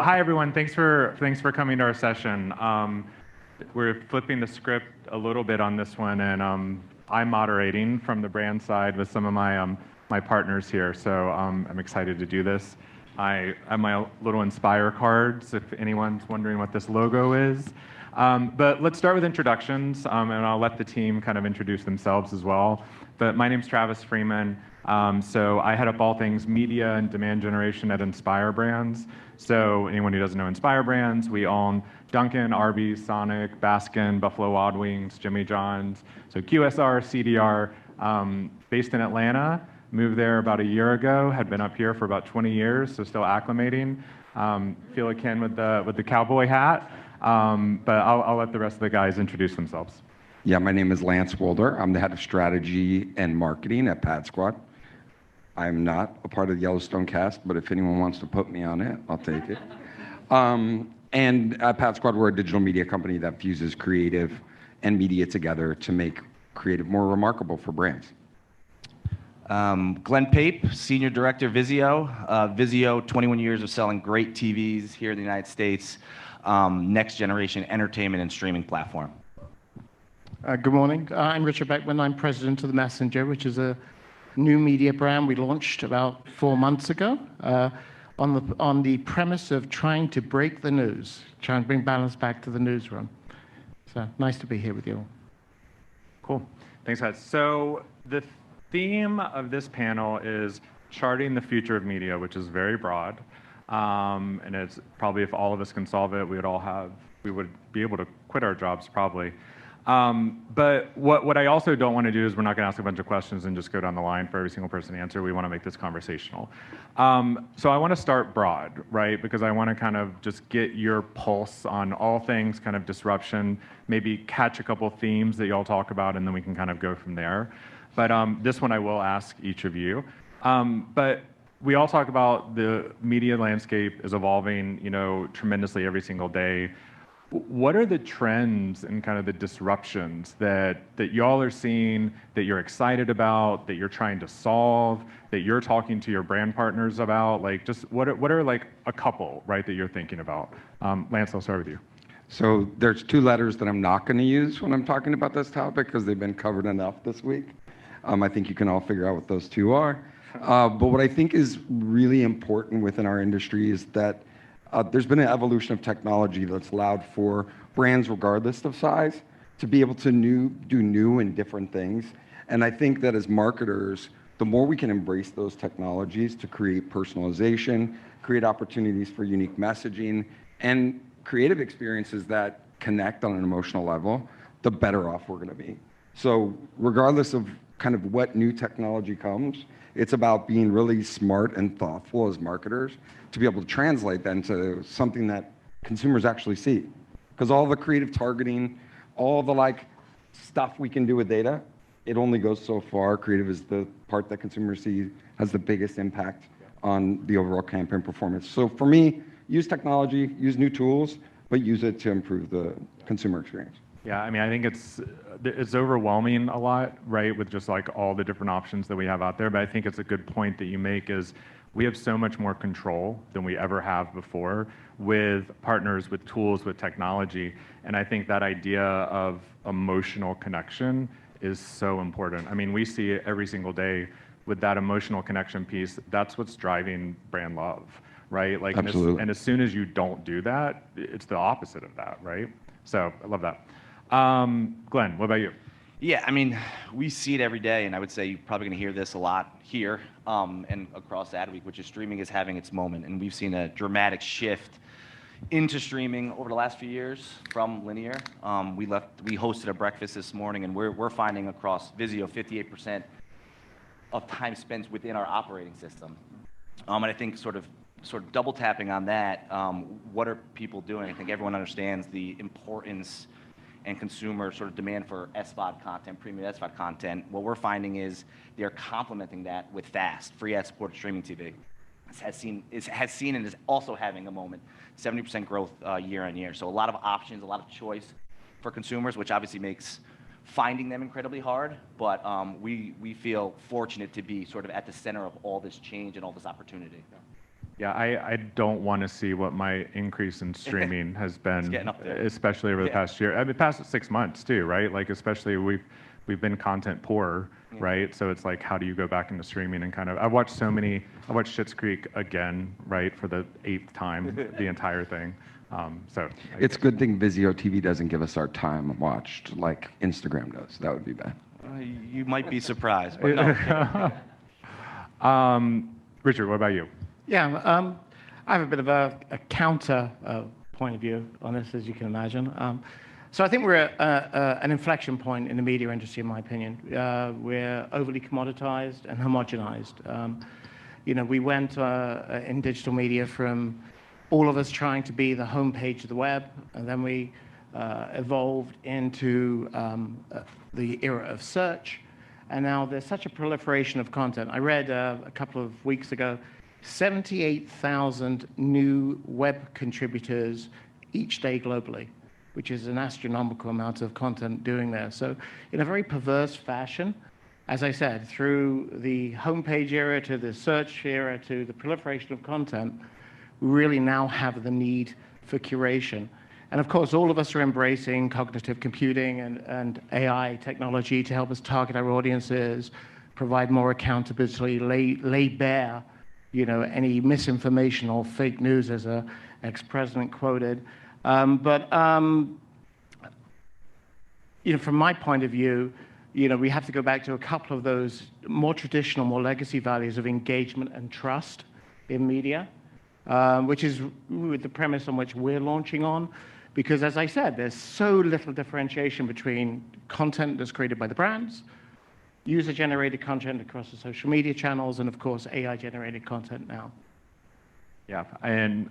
Hi everyone, thanks for coming to our session. We're flipping the script a little bit on this one, and I'm moderating from the brand side with some of my partners here. So I'm excited to do this. I have my little Inspire cards if anyone's wondering what this logo is. But let's start with introductions, and I'll let the team kind of introduce themselves as well. But my name's Travis Freeman. So I head up all things media and demand generation at Inspire Brands. So anyone who doesn't know Inspire Brands, we own Dunkin', Arby's, Sonic, Baskin, Buffalo Wild Wings, Jimmy John's. So QSR, CDR, based in Atlanta, moved there about a year ago, had been up here for about 20 years, so still acclimating. Feel akin with the cowboy hat, but I'll let the rest of the guys introduce themselves. Yeah, my name is Lance Wolder. I'm the head of strategy and marketing at PadSquad. I'm not a part of the Yellowstone cast, but if anyone wants to put me on it, I'll take it. And at PadSquad, we're a digital media company that fuses creative and media together to make creative more remarkable for brands. Glenn Pape, Senior Director, VIZIO. VIZIO, 21 years of selling great TVs here in the United States, next generation entertainment and streaming platform. Good morning. I'm Richard Beckman. I'm president of The Messenger, which is a new media brand we launched about 4 months ago on the premise of trying to break the news, trying to bring balance back to the newsroom. So nice to be here with you all. Cool. Thanks, guys. So the theme of this panel is charting the future of media, which is very broad. And it's probably, if all of us can solve it, we would be able to quit our jobs probably. But what I also don't want to do is we're not going to ask a bunch of questions and just go down the line for every single person to answer. We want to make this conversational. So I want to start broad, right? Because I want to kind of just get your pulse on all things kind of disruption, maybe catch a couple themes that y'all talk about, and then we can kind of go from there. But this one I will ask each of you. But we all talk about the media landscape is evolving, tremendously every single day. What are the trends and kind of the disruptions that y'all are seeing, that you're excited about, that you're trying to solve, that you're talking to your brand partners about? Like, just what are like a couple, right, that you're thinking about? Lance, I'll start with you. So there's 2 letters that I'm not going to use when I'm talking about this topic because they've been covered enough this week. I think you can all figure out what those 2 are. But what I think is really important within our industry is that there's been an evolution of technology that's allowed for brands, regardless of size, to be able to do new and different things. And I think that as marketers, the more we can embrace those technologies to create personalization, create opportunities for unique messaging, and creative experiences that connect on an emotional level, the better off we're going to be. So regardless of kind of what new technology comes, it's about being really smart and thoughtful as marketers to be able to translate that into something that consumers actually see. Because all the creative targeting, all the stuff we can do with data, it only goes so far. Creative is the part that consumers see has the biggest impact on the overall campaign performance. So for me, use technology, use new tools, but use it to improve the consumer experience. Yeah, I mean, I think it's overwhelming a lot, right, with just like all the different options that we have out there. But I think it's a good point that you make is we have so much more control than we ever have before with partners, with tools, with technology. And I think that idea of emotional connection is so important. I mean, we see it every single day with that emotional connection piece. That's what's driving brand love, right? Like, absolutely. And as soon as you don't do that, it's the opposite of that, right? So I love that. Glenn, what about you? Yeah, I mean, we see it every day, and I would say you're probably going to hear this a lot here and across AdWeek, which is streaming is having its moment. And we've seen a dramatic shift into streaming over the last few years from linear. We hosted a breakfast this morning, and we're finding across VIZIO 58% of time spent within our operating system. And I think sort of double tapping on that, what are people doing? I think everyone understands the importance and consumer sort of demand for SVOD content, premium SVOD content. What we're finding is they're complementing that with FAST, free ad-supported streaming TV. It has seen and is also having a moment, 70% growth year on year. So a lot of options, a lot of choice for consumers, which obviously makes finding them incredibly hard. But we feel fortunate to be sort of at the center of all this change and all this opportunity. Yeah, I don't want to see what my increase in streaming has been, getting up there. especially over the past year. I mean, past 6 months too, right? Like, especially we've been content poor, right? So it's like, how do you go back into streaming and kind of? I watched Schitt's Creek again, right, for the 8th time, the entire thing. So It's a good thing VIZIO TV doesn't give us our time watched like Instagram does. That would be bad. You might be surprised, but no. Richard, what about you? Yeah, I have a bit of a counter point of view on this, as you can imagine. So I think we're at an inflection point in the media industry, in my opinion. We're overly commoditized and homogenized. We went in digital media from all of us trying to be the homepage of the web, and then we evolved into the era of search, and now there's such a proliferation of content. I read a couple of weeks ago, 78,000 new web contributors each day globally, which is an astronomical amount of content doing there. So in a very perverse fashion, as I said, through the homepage era to the search era to the proliferation of content, we really now have the need for curation. And of course, all of us are embracing cognitive computing and AI technology to help us target our audiences, provide more accountability, lay bare any misinformation or fake news, as an ex-president quoted. But from my point of view, we have to go back to a couple of those more traditional, more legacy values of engagement and trust in media, which is the premise on which we're launching on. Because as I said, there's so little differentiation between content that's created by the brands, user-generated content across the social media channels, and of course, AI-generated content now. Yeah, and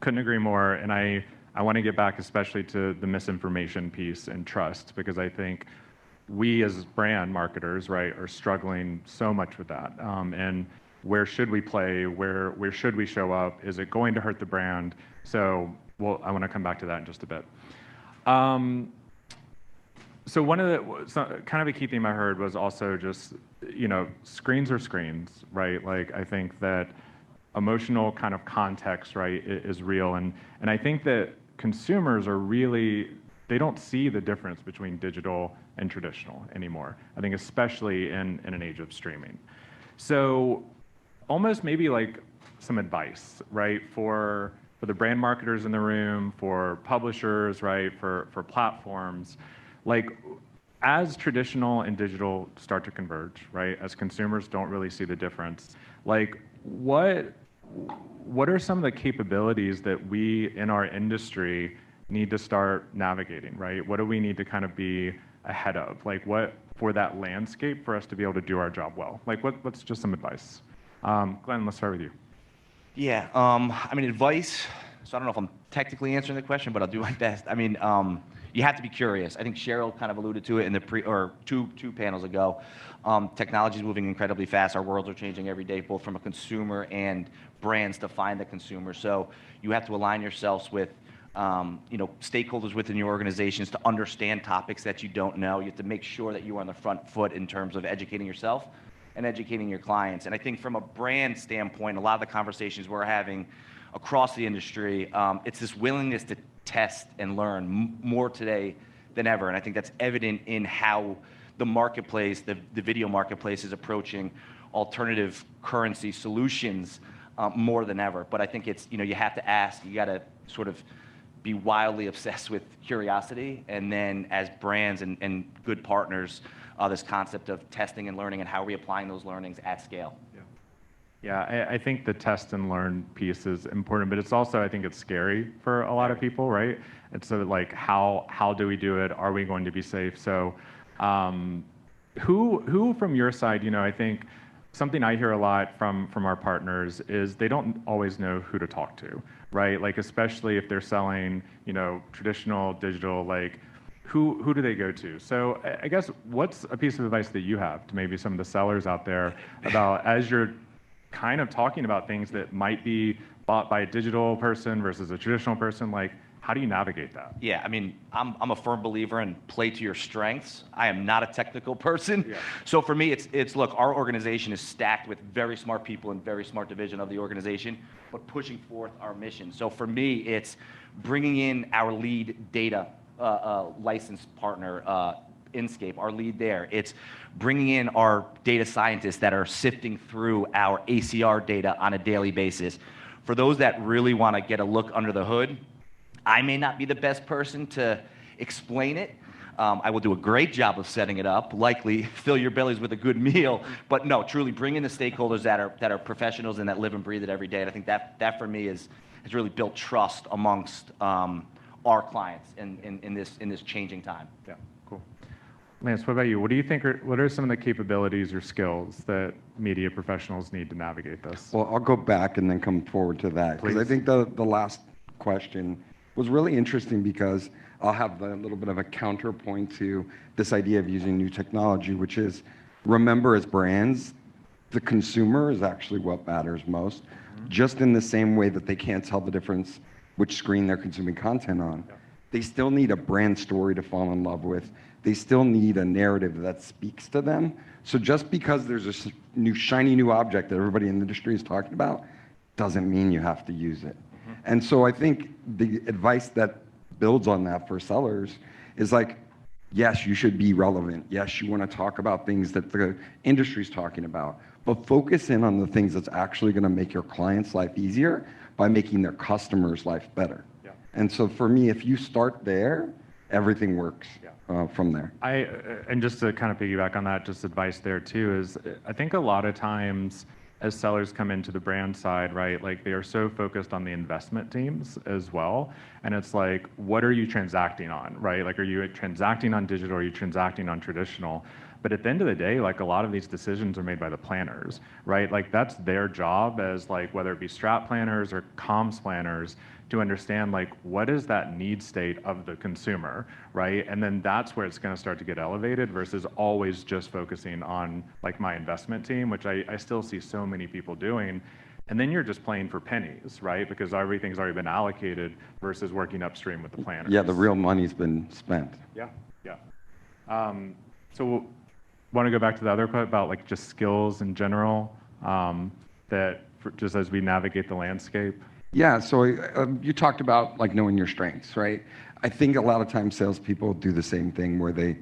couldn't agree more. And I want to get back especially to the misinformation piece and trust, because I think we as brand marketers, right, are struggling so much with that. And where should we play? Where should we show up? Is it going to hurt the brand? So, well, I want to come back to that in just a bit. So kind of a key theme I heard was also just, screens are screens, right? Like, I think that emotional kind of context, right, is real. And I think that consumers they don't see the difference between digital and traditional anymore. I think especially in an age of streaming. So almost maybe like some advice, right, for the brand marketers in the room, for publishers, right, for platforms. Like, as traditional and digital start to converge, right, as consumers don't really see the difference, like, what are some of the capabilities that we in our industry need to start navigating, right? What do we need to kind of be ahead of? Like, what for that landscape for us to be able to do our job well? Like, what's just some advice? Glenn, let's start with you. Yeah, advice. So I don't know if I'm technically answering the question, but I'll do my best. You have to be curious. I think Cheryl kind of alluded to it in the two panels ago. Technology is moving incredibly fast. Our worlds are changing every day, both from a consumer and brands to find the consumer. So you have to align yourselves with stakeholders within your organizations to understand topics that you don't know. You have to make sure that you are on the front foot in terms of educating yourself and educating your clients. And I think from a brand standpoint, a lot of the conversations we're having across the industry, it's this willingness to test and learn more today than ever. And I think that's evident in how the marketplace, the video marketplace, is approaching alternative currency solutions more than ever. But I think it's, you have to ask, you got to sort of be wildly obsessed with curiosity. And then as brands and good partners, this concept of testing and learning and how we're applying those learnings at scale. Yeah, I think the test and learn piece is important, but it's also, I think it's scary for a lot of people, right? It's sort of like, how do we do it? Are we going to be safe? So who from your side, I think something I hear a lot from our partners is they don't always know who to talk to, right? Like, especially if they're selling, traditional, digital, like, who do they go to? So I guess what's a piece of advice that you have to maybe some of the sellers out there about, as you're kind of talking about things that might be bought by a digital person versus a traditional person, like, How do you navigate that? Yeah, I mean, I'm a firm believer in play to your strengths. I am not a technical person. Yeah. So for me, it's look, our organization is stacked with very smart people and very smart division of the organization, but pushing forth our mission. So for me, it's bringing in our lead data licensed partner, Inscape, our lead there. It's bringing in our data scientists that are sifting through our ACR data on a daily basis. For those that really want to get a look under the hood, I may not be the best person to explain it. I will do a great job of setting it up, likely fill your bellies with a good meal, but no, truly bring in the stakeholders that are professionals and that live and breathe it every day. And I think that for me has really built trust amongst our clients in this changing time. Yeah, cool. Lance, what about you? What do you think what are some of the capabilities or skills that media professionals need to navigate this? Well, I'll go back and then come forward to that, because I think the last question was really interesting, because I'll have a little bit of a counterpoint to this idea of using new technology, which is, remember, as brands, the consumer is actually what matters most. Just in the same way that they can't tell the difference which screen they're consuming content on. Yeah. They still need a brand story to fall in love with. They still need a narrative that speaks to them. So just because there's a shiny new object that everybody in the industry is talking about, doesn't mean you have to use it. And so I think the advice that builds on that for sellers is like, yes, you should be relevant. Yes, you want to talk about things that the industry's talking about, but focus in on the things that's actually going to make your client's life easier by making their customers' life better. Yeah. And so for me, if you start there, everything works from there. And just to kind of piggyback on that, just advice there too, is I think a lot of times as sellers come into the brand side, right, like they are so focused on the investment teams as well. And it's like, what are you transacting on, right? Like, are you transacting on digital? Are you transacting on traditional? But at the end of the day, like a lot of these decisions are made by the planners, right? Like that's their job as like, whether it be strat planners or comms planners, to understand like what is that need state of the consumer, right? And then that's where it's going to start to get elevated versus always just focusing on like my investment team, which I still see so many people doing. And then you're just playing for pennies, right? Because everything's already been allocated versus working upstream with the planners. Yeah, the real money's been spent. Yeah. So want to go back to the other part about like just skills in general, just as we navigate the landscape? Yeah, so you talked about like knowing your strengths, right? I think a lot of times salespeople do the same thing where they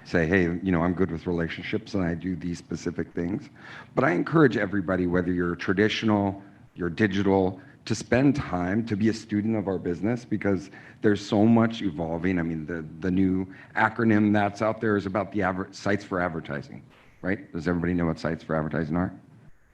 say, hey, I'm good with relationships and I do these specific things. But I encourage everybody, whether you're traditional, you're digital, to spend time to be a student of our business, because there's so much evolving. I mean, the new acronym that's out there is about the sites for advertising, right? Does everybody know what sites for advertising are?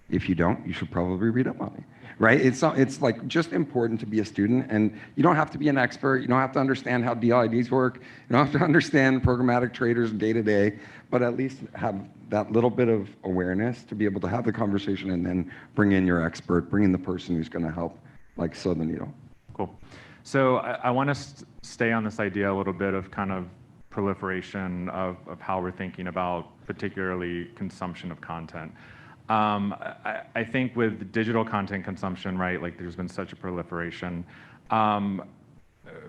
If you don't, you should probably read up on it, right? It's like just important to be a student, and you don't have to be an expert. You don't have to understand how DLIDs work. You don't have to understand programmatic traders day to day, but at least have that little bit of awareness to be able to have the conversation and then bring in your expert, bring in the person who's going to help like sew the needle. Cool. So I want to stay on this idea a little bit of kind of proliferation of how we're thinking about particularly consumption of content. I think with digital content consumption, right, like there's been such a proliferation.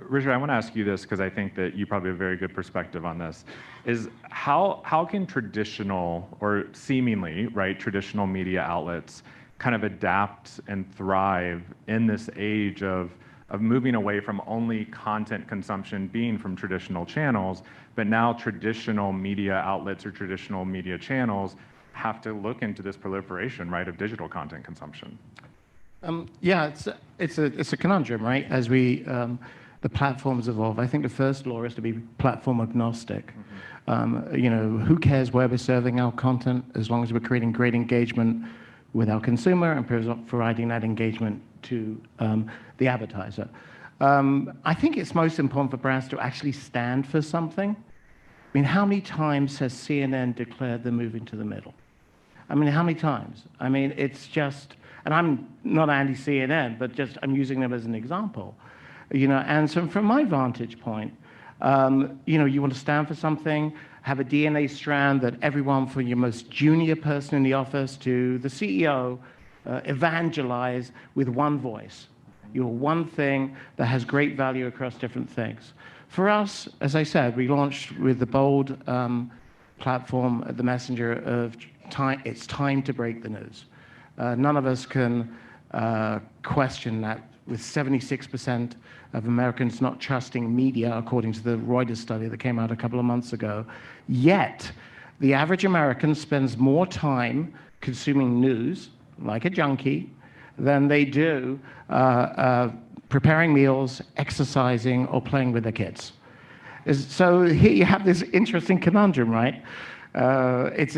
Richard, I want to ask you this because I think that you probably have a very good perspective on this, is how can traditional, or seemingly, right, traditional media outlets kind of adapt and thrive in this age of moving away from only content consumption being from traditional channels, but now traditional media outlets or traditional media channels have to look into this proliferation, right, of digital content consumption? Yeah, it's a conundrum, right? As the platforms evolve, I think the first law is to be platform agnostic. Who cares where we're serving our content, as long as we're creating great engagement with our consumer and providing that engagement to the advertiser. I think it's most important for brands to actually stand for something. I mean, how many times has CNN declared they're moving to the middle? I mean, how many times? I mean, it's just, and I'm not anti-CNN, but just I'm using them as an example. And so from my vantage point, you want to stand for something, have a DNA strand that everyone from your most junior person in the office to the CEO evangelize with one voice. You're one thing that has great value across different things. For us, as I said, we launched with the bold platform at the Messenger of time. It's time to break the news. None of us can question that, with 76% of Americans not trusting media, according to the Reuters study that came out a couple of months ago. Yet, the average American spends more time consuming news, like a junkie, than they do preparing meals, exercising, or playing with their kids. So here you have this interesting conundrum, right? It's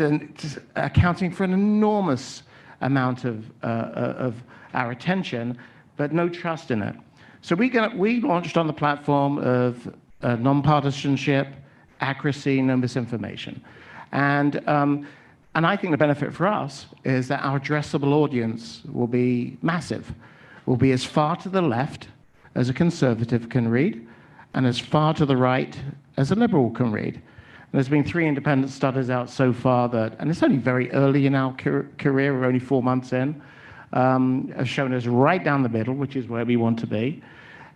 accounting for an enormous amount of our attention, but no trust in it. So we launched on the platform of nonpartisanship, accuracy, no misinformation. And I think the benefit for us is that our addressable audience will be massive. Will be as far to the left as a conservative can read, and as far to the right as a liberal can read. There's been 3 independent studies out so far that, and it's only very early in our career, we're only 4 months in, have shown us right down the middle, which is where we want to be.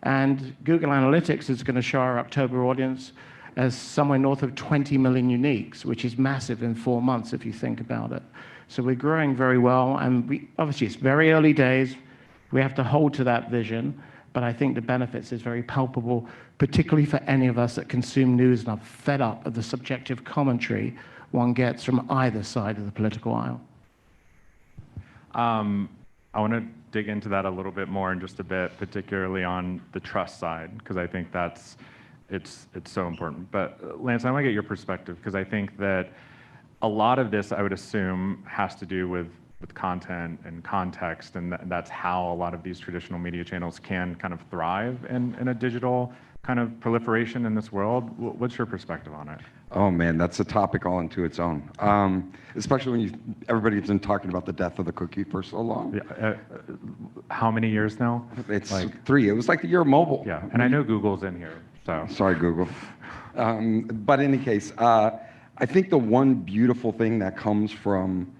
And Google Analytics is going to show our October audience as somewhere north of 20 million uniques, which is massive in 4 months if you think about it. So we're growing very well, and obviously it's very early days. We have to hold to that vision, but I think the benefits is very palpable, particularly for any of us that consume news and are fed up of the subjective commentary one gets from either side of the political aisle. I want to dig into that a little bit more in just a bit, particularly on the trust side, because I think it's so important. But Lance, I want to get your perspective, because I think that a lot of this, I would assume, has to do with content and context, and that's how a lot of these traditional media channels can kind of thrive in a digital kind of proliferation in this world. What's your perspective on it? Oh man, that's a topic all into its own. Especially when everybody's been talking about the death of the cookie for so long. Yeah, how many years now? It's like 3. It was like the year of mobile. Yeah, and I know Google's in here, so. Sorry, Google. But in any case, I think the one beautiful thing that comes from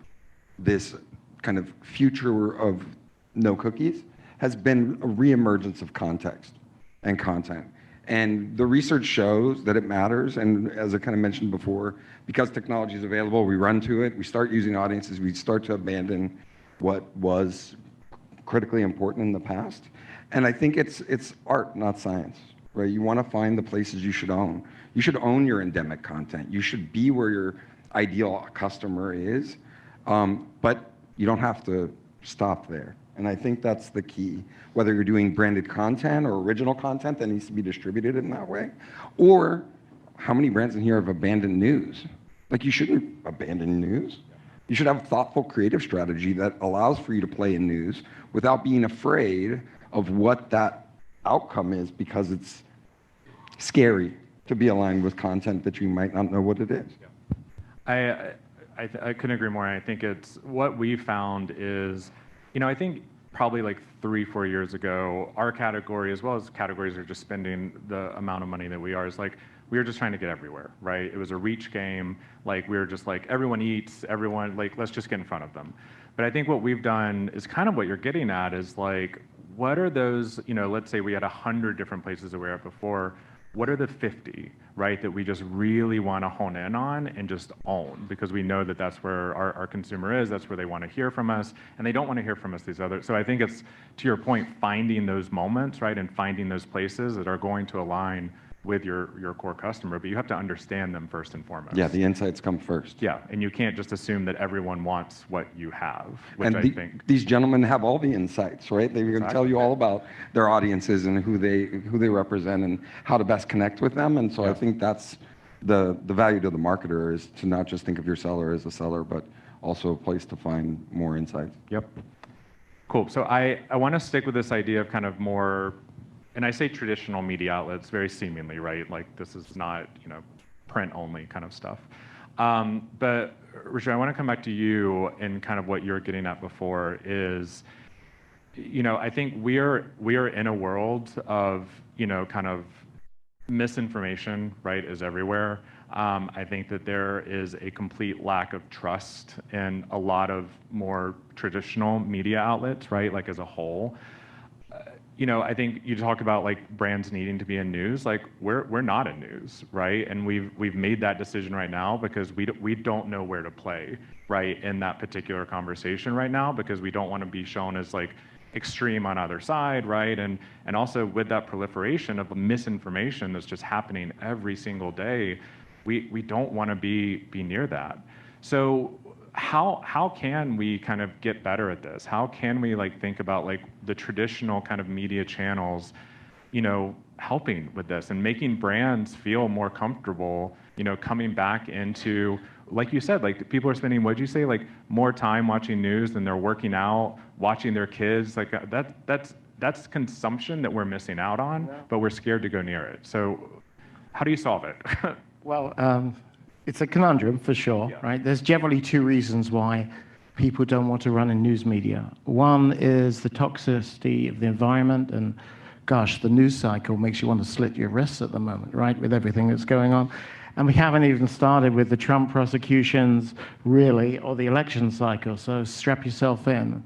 this kind of future of no cookies has been a reemergence of context and content. And the research shows that it matters. And as I kind of mentioned before, because technology is available, we run to it, we start using audiences, we start to abandon what was critically important in the past. And I think it's art, not science, right? You want to find the places you should own. You should own your endemic content. You should be where your ideal customer is. But you don't have to stop there. And I think that's the key. Whether you're doing branded content or original content that needs to be distributed in that way, or how many brands in here have abandoned news? Like, you shouldn't abandon news. You should have a thoughtful creative strategy that allows for you to play in news without being afraid of what that outcome is, because it's scary to be aligned with content that you might not know what it is. I couldn't agree more. I think it's what we found is, I think probably like 3-4 years ago, our category, as well as categories are just spending the amount of money that we are, is like, we were just trying to get everywhere, right? It was a reach game. Like, we were just like, everyone eats, everyone, like, let's just get in front of them. But I think what we've done is kind of what you're getting at, is like, what are those, let's say we had 100 different places that we were at before. What are the 50, right, that we just really want to hone in on and just own, because we know that that's where our consumer is, that's where they want to hear from us, and they don't want to hear from us these other. So I think it's, to your point, finding those moments, right, and finding those places that are going to align with your core customer, but you have to understand them first and foremost. Yeah, the insights come first. Yeah, and you can't just assume that everyone wants what you have, which And I think. these gentlemen have all the insights, right? They're going to tell you all about their audiences and who they represent and how to best connect with them. And so I think that's the value to the marketer, is to not just think of your seller as a seller, but also a place to find more insights. Yep. Cool. So I want to stick with this idea of kind of more, and I say traditional media outlets very seemingly, right? Like, this is not, print only kind of stuff. But Richard, I want to come back to you and kind of what you're getting at before is, I think we are in a world of, kind of misinformation, right, is everywhere. I think that there is a complete lack of trust in a lot of more traditional media outlets, right, like as a whole. I think you talk about like brands needing to be in news. Like we're not in news, right? And we've made that decision right now because we don't know where to play, right, in that particular conversation right now, because we don't want to be shown as like extreme on either side, right? And also with that proliferation of misinformation that's just happening every single day, we don't want to be near that. So how can we kind of get better at this? How can we like think about like the traditional kind of media channels, helping with this and making brands feel more comfortable, coming back into, like you said, like people are spending, what'd you say, like more time watching news than they're working out, watching their kids. Like that's consumption that we're missing out on, but we're scared to go near it. So how do you solve it? Well, it's a conundrum for sure, right? There's generally two reasons why people don't want to run in news media. One is the toxicity of the environment, and gosh, the news cycle makes you want to slit your wrists at the moment, right, with everything that's going on. And we haven't even started with the Trump prosecutions, really, or the election cycle, so strap yourself in.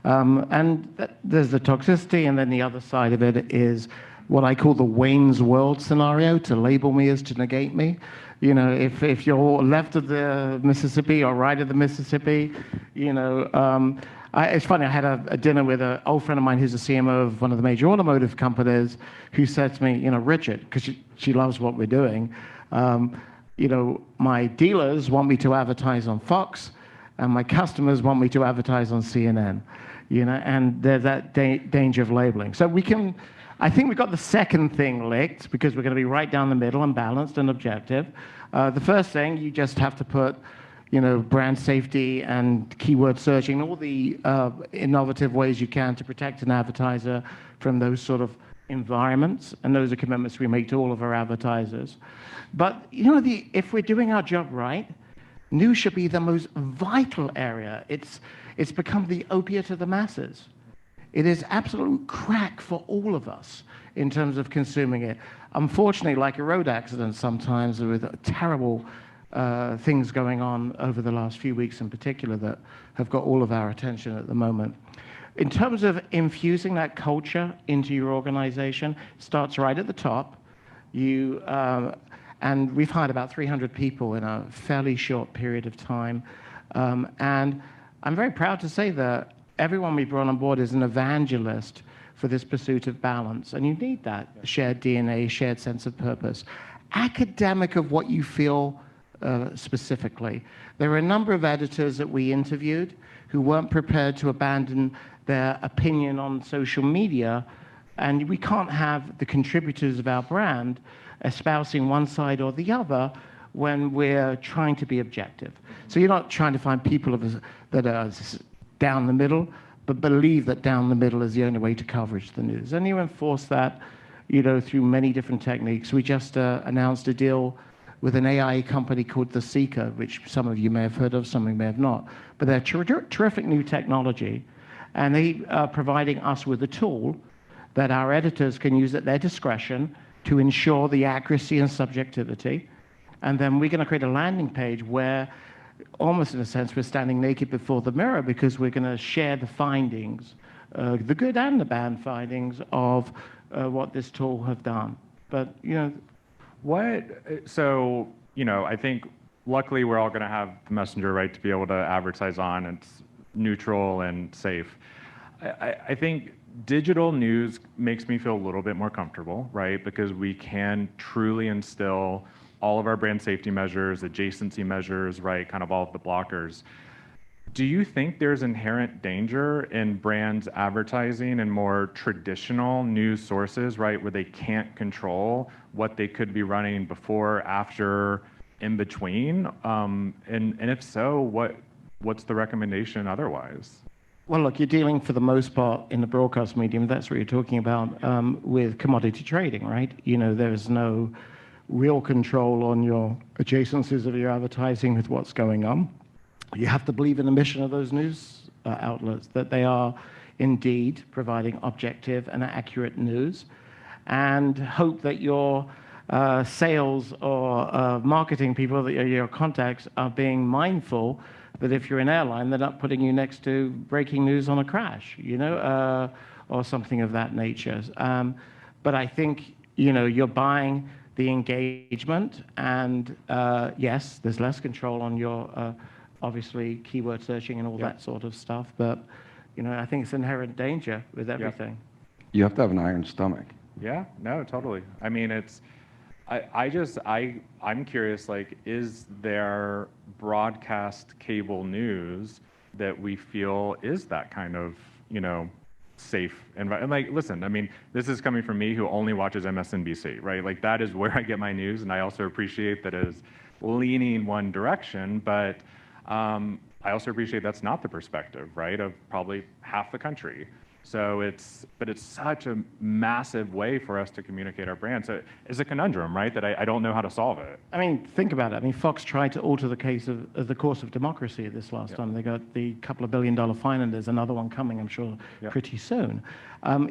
There's the toxicity, and then the other side of it is what I call the Wayne's World scenario. To label me is to negate me. If you're left of the Mississippi or right of the Mississippi, it's funny, I had a dinner with an old friend of mine who's the CMO of one of the major automotive companies, who said to me, Richard, because she loves what we're doing, my dealers want me to advertise on Fox, and my customers want me to advertise on CNN, and there's that danger of labeling. So I think we've got the second thing licked, because we're going to be right down the middle and balanced and objective. The first thing, you just have to put, brand safety and keyword searching, all the innovative ways you can to protect an advertiser from those sort of environments, and those are commitments we make to all of our advertisers. But if we're doing our job right, news should be the most vital area. It's become the opiate of the masses. It is absolute crack for all of us in terms of consuming it. Unfortunately, like a road accident sometimes, with terrible things going on over the last few weeks in particular that have got all of our attention at the moment. In terms of infusing that culture into your organization, it starts right at the top. And we've hired about 300 people in a fairly short period of time. And I'm very proud to say that everyone we brought on board is an evangelist for this pursuit of balance. And you need that shared DNA, shared sense of purpose. Academic of what you feel specifically. There are a number of editors that we interviewed who weren't prepared to abandon their opinion on social media. And we can't have the contributors of our brand espousing one side or the other when we're trying to be objective. So you're not trying to find people that are down the middle, but believe that down the middle is the only way to coverage the news. And you enforce that, through many different techniques. We just announced a deal with an AI company called The Seeker, which some of you may have heard of, some of you may have not. But they're terrific new technology, and they are providing us with a tool that our editors can use at their discretion to ensure the accuracy and subjectivity. And then we're going to create a landing page where, almost in a sense, we're standing naked before the mirror, because we're going to share the findings, the good and the bad findings of what this tool have done. But, I think luckily we're all going to have the Messenger, right, to be able to advertise on. It's neutral and safe. I think digital news makes me feel a little bit more comfortable, right, because we can truly instill all of our brand safety measures, adjacency measures, right, kind of all of the blockers. Do you think there's inherent danger in brands advertising in more traditional news sources, right, where they can't control what they could be running before, after, in between? And if so, what's the recommendation otherwise? Well, look, you're dealing for the most part in the broadcast medium, that's what you're talking about, with commodity trading, right? There's no real control on your adjacencies of your advertising with what's going on. You have to believe in the mission of those news outlets, that they are indeed providing objective and accurate news, and hope that your sales or marketing people, that your contacts, are being mindful that if you're an airline, they're not putting you next to breaking news on a crash, or something of that nature. But I think, you know, you're buying the engagement, and yes, there's less control on your, obviously, keyword searching and all that sort of stuff. But, you know, I think it's inherent danger with everything. You have to have an iron stomach. Yeah, no, totally. I mean, I'm curious, like, is there broadcast cable news that we feel is that kind of, you know, safe and like, listen, I mean, this is coming from me who only watches MSNBC, right? Like, that is where I get my news, and I also appreciate that it is leaning one direction, but I also appreciate that's not the perspective, right, of probably half the country. So it's such a massive way for us to communicate our brand. So it's a conundrum, right, that I don't know how to solve it. I mean, think about it. I mean, Fox tried to alter the case of the course of democracy this last time. They got the couple of $1 billion fine, and there's another one coming, I'm sure, pretty soon.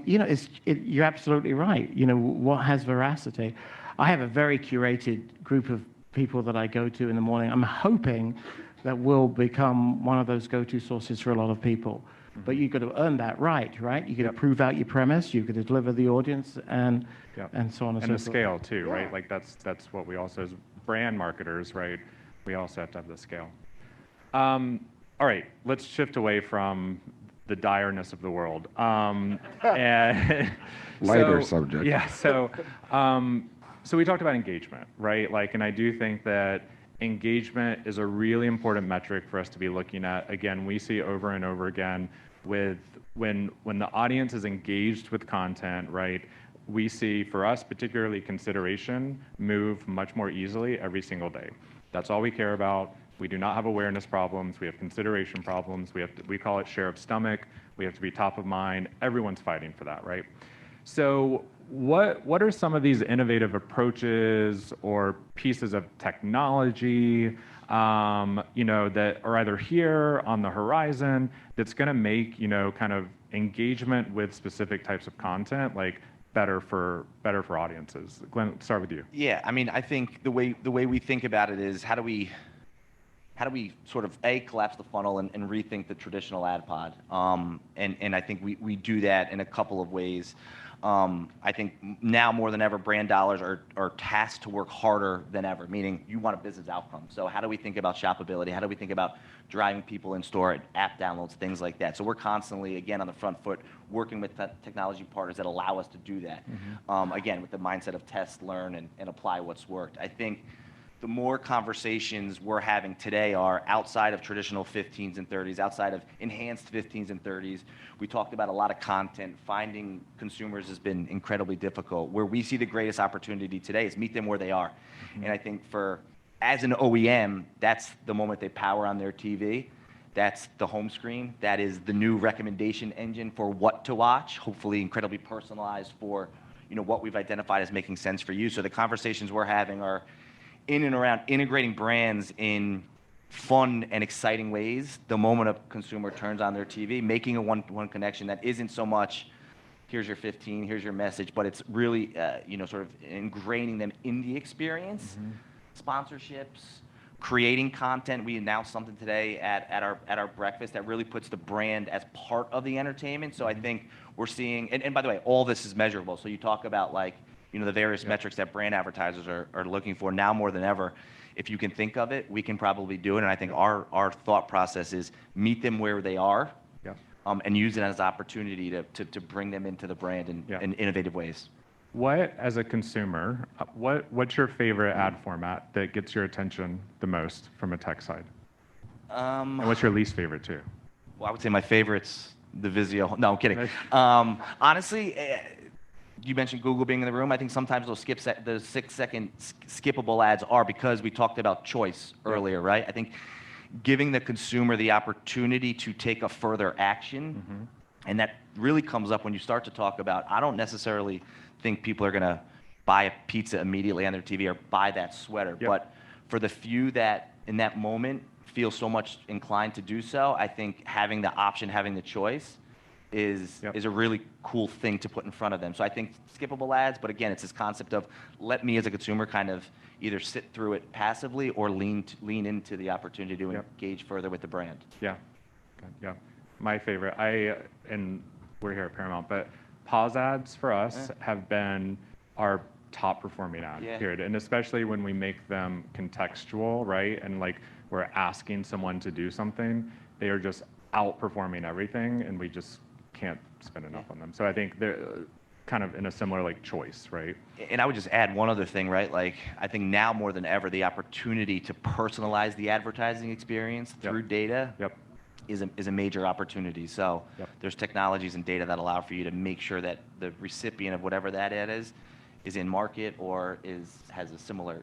You know, you're absolutely right. You know, what has veracity? I have a very curated group of people that I go to in the morning. I'm hoping that will become one of those go-to sources for a lot of people. But you've got to earn that right? You got to prove out your premise, you've got to deliver the audience, and so on and so forth. And the scale too, right? Like that's what we also, as brand marketers, right? We also have to have the scale. All right, let's shift away from the direness of the world. And Lighter subject. Yeah, so we talked about engagement, right? Like, and I do think that engagement is a really important metric for us to be looking at. Again, we see over and over again with when the audience is engaged with content, right? We see, for us particularly, consideration move much more easily every single day. That's all we care about. We do not have awareness problems. We have consideration problems. We call it share of stomach. We have to be top of mind. Everyone's fighting for that, right? So what are some of these innovative approaches or pieces of technology, you know, that are either here on the horizon that's going to make, you know, kind of engagement with specific types of content like better for audiences? Glenn, start with you. Yeah, I mean, I think the way we think about it is how do we sort of collapse the funnel and rethink the traditional ad pod? And I think we do that in a couple of ways. I think now more than ever, brand dollars are tasked to work harder than ever, meaning you want a business outcome. So how do we think about shoppability? How do we think about driving people in store, app downloads, things like that? So we're constantly, again, on the front foot, working with technology partners that allow us to do that. Again, with the mindset of test, learn, and apply what's worked. I think the more conversations we're having today are outside of traditional 15s and 30s, outside of enhanced 15s and 30s. We talked about a lot of content. Finding consumers has been incredibly difficult. Where we see the greatest opportunity today is meet them where they are. And I think as an OEM, that's the moment they power on their TV. That's the home screen. That is the new recommendation engine for what to watch, hopefully incredibly personalized for, you know, what we've identified as making sense for you. So the conversations we're having are in and around integrating brands in fun and exciting ways the moment a consumer turns on their TV, making a one connection that isn't so much, here's your 15, here's your message, but it's really, you know, sort of ingraining them in the experience. Sponsorships, creating content. We announced something today at our breakfast that really puts the brand as part of the entertainment. So I think we're seeing, and by the way, all this is measurable. So you talk about, like, you know, the various metrics that brand advertisers are looking for now more than ever. If you can think of it, we can probably do it. And I think our thought process is meet them where they are, and use it as an opportunity to bring them into the brand in innovative ways. What, as a consumer, what's your favorite ad format that gets your attention the most from a tech side? And what's your least favorite too? Well, I would say my favorite's the VIZIO. No, I'm kidding. Honestly, you mentioned Google being in the room. I think sometimes those 6-second skippable ads are because we talked about choice earlier, right? I think giving the consumer the opportunity to take a further action, and that really comes up when you start to talk about, I don't necessarily think people are going to buy a pizza immediately on their TV or buy that sweater. But for the few that in that moment feel so much inclined to do so, I think having the option, having the choice is a really cool thing to put in front of them. So I think skippable ads, but again, it's this concept of let me as a consumer kind of either sit through it passively or lean into the opportunity to engage further with the brand. Yeah. My favorite, and we're here at Paramount, but pause ads for us have been our top performing ad, period. And especially when we make them contextual, right? And like we're asking someone to do something, they are just outperforming everything, and we just can't spend enough on them. So I think they're kind of in a similar like choice, right? And I would just add one other thing, right? Like I think now more than ever, the opportunity to personalize the advertising experience through data is a major opportunity. So there's technologies and data that allow for you to make sure that the recipient of whatever that ad is in market or has a similar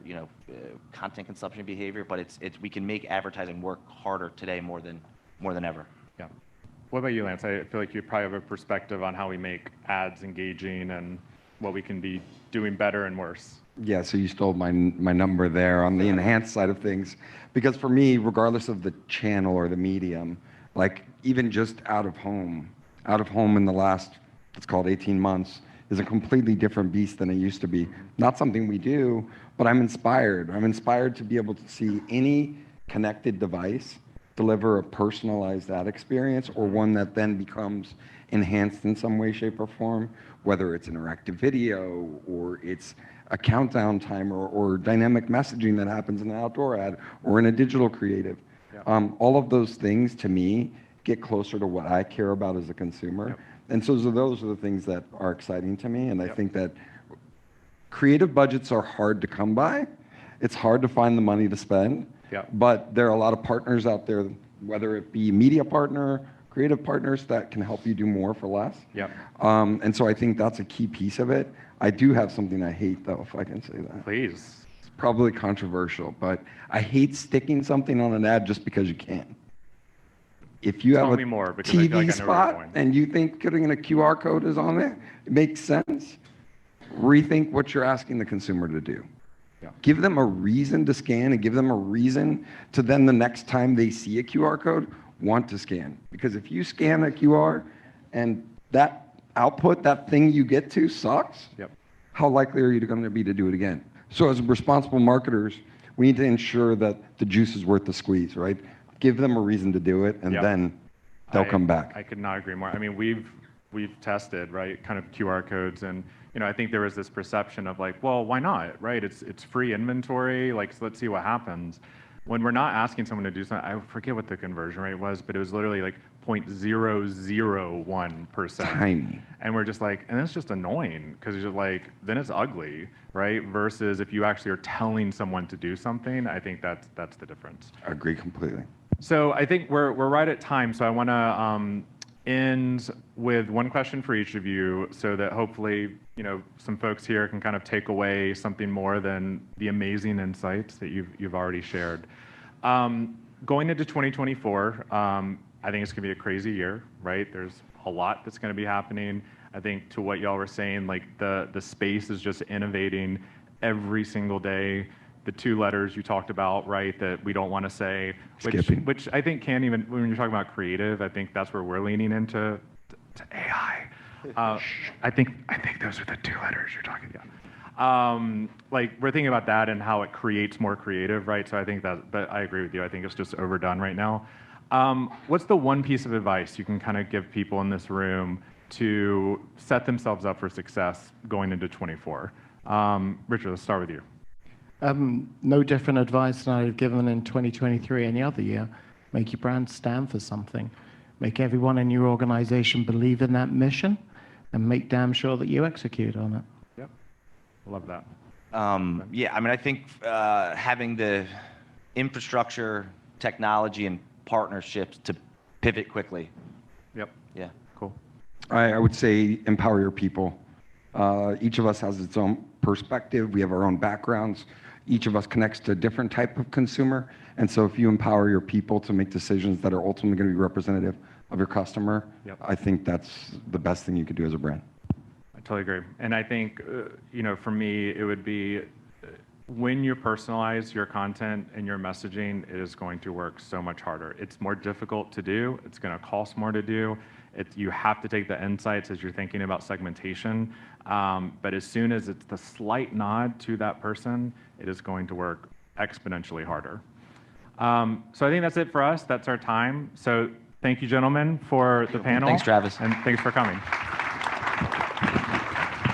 content consumption behavior. But it's we can make advertising work harder today more than ever. Yeah. What about you, Lance? I feel like you probably have a perspective on how we make ads engaging and what we can be doing better and worse. Yeah, so you stole my number there on the enhanced side of things. Because for me, regardless of the channel or the medium, like even just out of home in the last, it's called 18 months, is a completely different beast than it used to be. Not something we do, but I'm inspired. I'm inspired to be able to see any connected device deliver a personalized ad experience, or one that then becomes enhanced in some way, shape, or form, whether it's interactive video or it's a countdown timer or dynamic messaging that happens in an outdoor ad or in a digital creative. All of those things to me get closer to what I care about as a consumer. And so those are the things that are exciting to me. And I think that creative budgets are hard to come by. It's hard to find the money to spend. But there are a lot of partners out there, whether it be media partner, creative partners, that can help you do more for less. And so I think that's a key piece of it. I do have something I hate, though, if I can say that. Please. It's probably controversial, but I hate sticking something on an ad just because you can. If you have a TV spot and you think putting in a QR code is on there, it makes sense. Rethink what you're asking the consumer to do. Give them a reason to scan, and give them a reason to then the next time they see a QR code want to scan. Because if you scan a QR and that output, that thing you get to sucks, how likely are you going to be to do it again? So as responsible marketers, we need to ensure that the juice is worth the squeeze, right? Give them a reason to do it, and then they'll come back. I could not agree more. I mean, we've tested, right, kind of QR codes, and I think there was this perception of like, well, why not, right? It's free inventory, like, so let's see what happens. When we're not asking someone to do something, I forget what the conversion rate was, but it was literally like 0.001%. Tiny. And we're just like, and it's just annoying because you're like, then it's ugly, right? Versus if you actually are telling someone to do something, I think that's the difference. I agree completely. So I think we're right at time. So I want to end with one question for each of you, so that hopefully some folks here can kind of take away something more than the amazing insights that you've already shared. Going into 2024, I think it's gonna be a crazy year, right? There's a lot that's gonna be happening. I think to what y'all were saying, like the space is just innovating every single day. The two letters you talked about, right, that we don't want to say, which I think can't even, when you're talking about creative, I think that's where we're leaning into to AI. I think those are the two letters you're talking about. Like we're thinking about that and how it creates more creative, right? So I think but I agree with you. I think it's just overdone right now. What's the one piece of advice you can kind of give people in this room to set themselves up for success going into 24? Richard, let's start with you. No different advice than I've given in 2023 any other year. Make your brand stand for something. Make everyone in your organization believe in that mission, and make damn sure that you execute on it. Yep, love that. Yeah, I mean, I think having the infrastructure, technology, and partnerships to pivot quickly. Yep. Yeah. Cool. I would say empower your people. Each of us has its own perspective. We have our own backgrounds. Each of us connects to a different type of consumer. And so if you empower your people to make decisions that are ultimately going to be representative of your customer, I think that's the best thing you could do as a brand. I totally agree. And I think, for me, it would be when you personalize your content and your messaging, it is going to work so much harder. It's more difficult to do. It's going to cost more to do. You have to take the insights as you're thinking about segmentation. But as soon as it's the slight nod to that person, it is going to work exponentially harder. So I think that's it for us. That's our time. So Thank you, gentlemen, for the panel. Thanks, Travis. And thanks for coming.